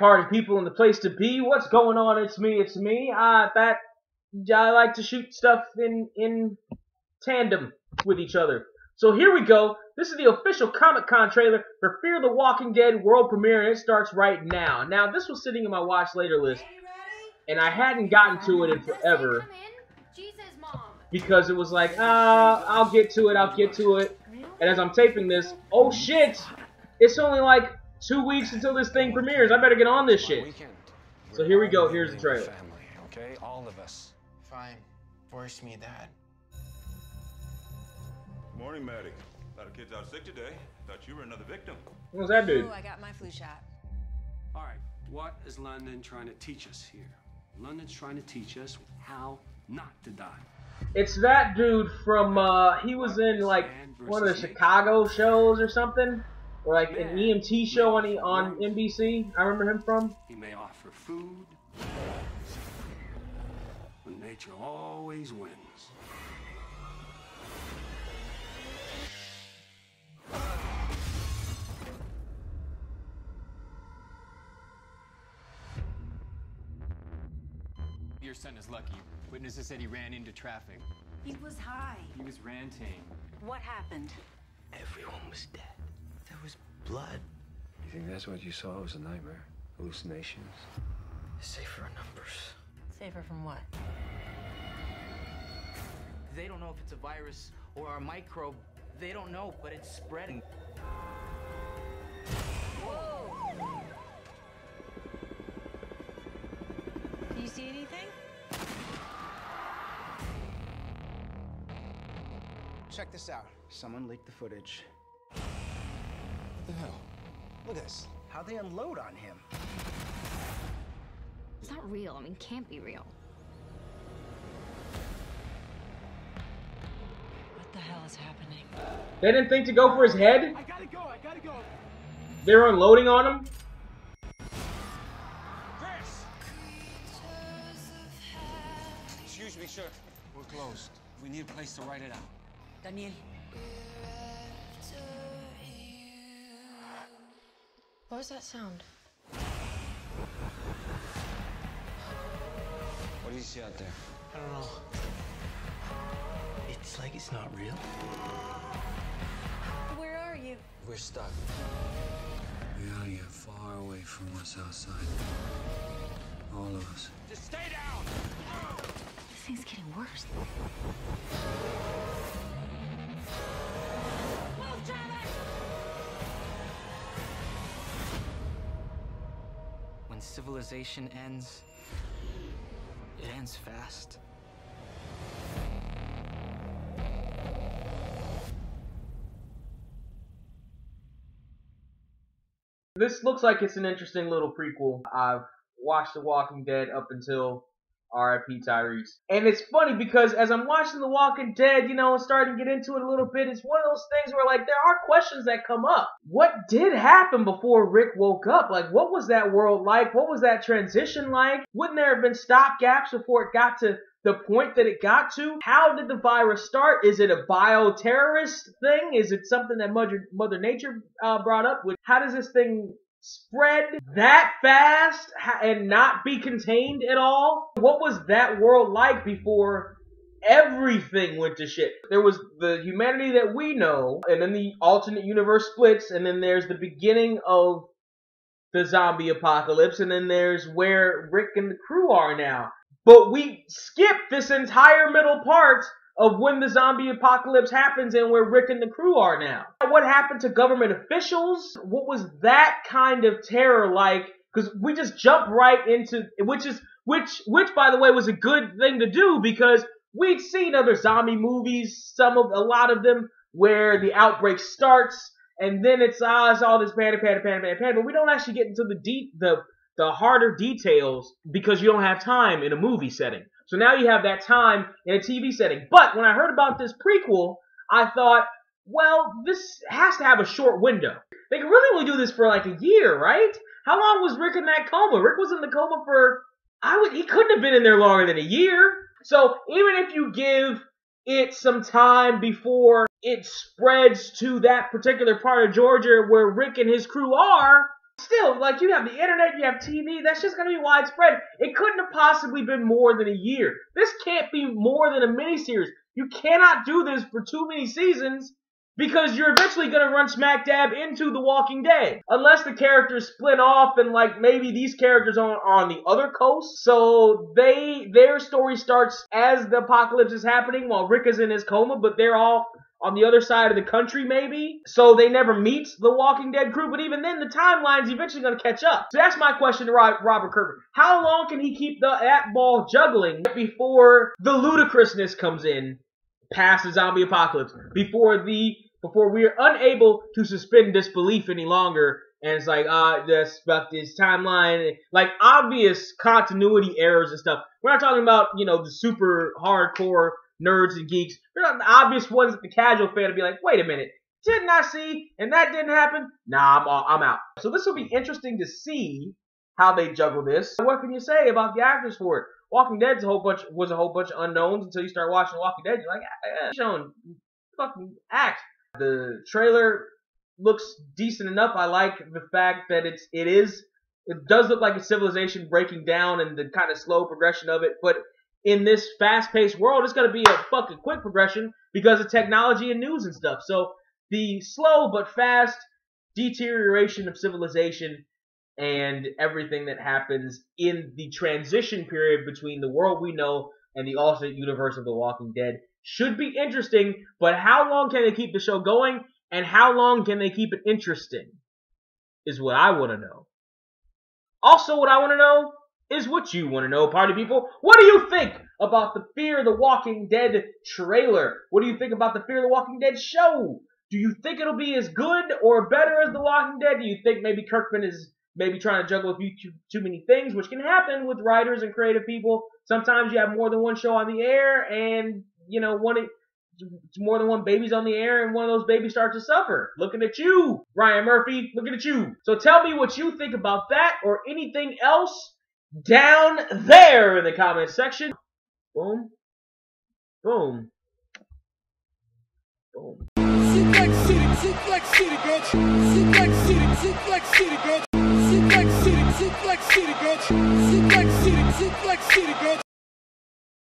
party people in the place to be. What's going on? It's me. I like to shoot stuff in tandem with each other. So here we go. This is the official Comic-Con trailer for Fear the Walking Dead world premiere, and it starts right now. Now, this was sitting in my watch later list, and I hadn't gotten to it in forever because it was like, I'll get to it. And as I'm taping this, oh shit, it's only like 2 weeks until this thing premieres. I better get on this shit. So here we go. Here's the trailer. Family, okay? All of us. Fine. Force me, Dad. Morning, Maddie. A lot of kids out sick today. Thought you were another victim. What was that dude? Oh, I got my flu shot. All right, what is London trying to teach us here? London's trying to teach us how not to die. It's that dude from, he was in, like, one of the Chicago shows or something. Or, like, an EMT show on NBC. I remember him from. He may offer food, but nature always wins. Your son is lucky. Witnesses said he ran into traffic. He was high. He was ranting. What happened? Everyone was dead. There was blood. You think that's what you saw? It was a nightmare? Hallucinations? Safer numbers. Safer from what? They don't know if it's a virus or a microbe. They don't know, but it's spreading. Do you see anything? Check this out. Someone leaked the footage. What the hell? Look at this. How'd they unload on him? It's not real. I mean, can't be real. What the hell is happening? They didn't think to go for his head? I gotta go. They were unloading on him? Chris! Excuse me, sir. We're closed. We need a place to write it out. Daniel. What was that sound? What do you see out there? I don't know. It's like it's not real. Where are you? We're stuck. We gotta get far away from what's outside. All of us. Just stay down! This thing's getting worse. When civilization ends, it ends fast. This looks like it's an interesting little prequel. I've watched The Walking Dead up until R.I.P. Tyrese. And it's funny because as I'm watching The Walking Dead, you know, and starting to get into it a little bit, it's one of those things where, like, there are questions that come up. What did happen before Rick woke up? Like, what was that world like? What was that transition like? Wouldn't there have been stopgaps before it got to the point that it got to? How did the virus start? Is it a bioterrorist thing? Is it something that Mother Nature brought up? How does this thing spread that fast and not be contained at all? What was that world like before everything went to shit? There was the humanity that we know, and then the alternate universe splits, and then there's the beginning of the zombie apocalypse, and then there's where Rick and the crew are now. But we skip this entire middle part of when the zombie apocalypse happens and where Rick and the crew are now. What happened to government officials? What was that kind of terror like? Because we just jumped right into, which by the way was a good thing to do, because we'd seen other zombie movies, a lot of them, where the outbreak starts and then it's all this panic, but we don't actually get into the harder details because you don't have time in a movie setting. So now you have that time in a TV setting. But when I heard about this prequel, I thought, well, this has to have a short window. They can really only do this for like a year, right? How long was Rick in that coma? Rick was in the coma for, he couldn't have been in there longer than a year. So even if you give it some time before it spreads to that particular part of Georgia where Rick and his crew are, Still, like, you have the internet, you have TV, that's just going to be widespread. It couldn't have possibly been more than a year. This can't be more than a miniseries. You cannot do this for too many seasons because you're eventually going to run smack dab into The Walking Dead. Unless the characters split off and, like, maybe these characters are on the other coast. So their story starts as the apocalypse is happening while Rick is in his coma, but they're all on the other side of the country, maybe. So they never meet the Walking Dead crew, but even then, the timeline's eventually going to catch up. So that's my question to Robert Kirkman. How long can he keep that ball juggling before the ludicrousness comes in past the zombie apocalypse? Before we're unable to suspend disbelief any longer, and it's like, this timeline, like obvious continuity errors and stuff. We're not talking about, you know, the super hardcore nerds and geeks. They're not the obvious ones that the casual fan will be like, wait a minute, didn't I see? And that didn't happen? Nah, I'm out. So this will be interesting to see how they juggle this. What can you say about the actors for it? Walking Dead was a whole bunch of unknowns until you start watching Walking Dead. You're like, showing fucking act. The trailer looks decent enough. I like the fact that it does look like a civilization breaking down and the kind of slow progression of it, but in this fast-paced world, it's going to be a fucking quick progression because of technology and news and stuff. So the slow but fast deterioration of civilization and everything that happens in the transition period between the world we know and the alternate universe of The Walking Dead should be interesting, but how long can they keep the show going and how long can they keep it interesting is what I want to know. Also, what I want to know is what you want to know, party people. What do you think about the Fear the Walking Dead trailer? What do you think about the Fear the Walking Dead show? Do you think it'll be as good or better as The Walking Dead? Do you think maybe Kirkman is maybe trying to juggle a few too many things, which can happen with writers and creative people? Sometimes you have more than one show on the air, and you know, more than one baby's on the air, and one of those babies starts to suffer. Looking at you, Ryan Murphy. Looking at you. So tell me what you think about that or anything else down there in the comment section. Boom. Boom. Boom. Suplex City, Suplex City, bitch. Suplex City, Suplex City, bitch. Suplex City, Suplex City, bitch.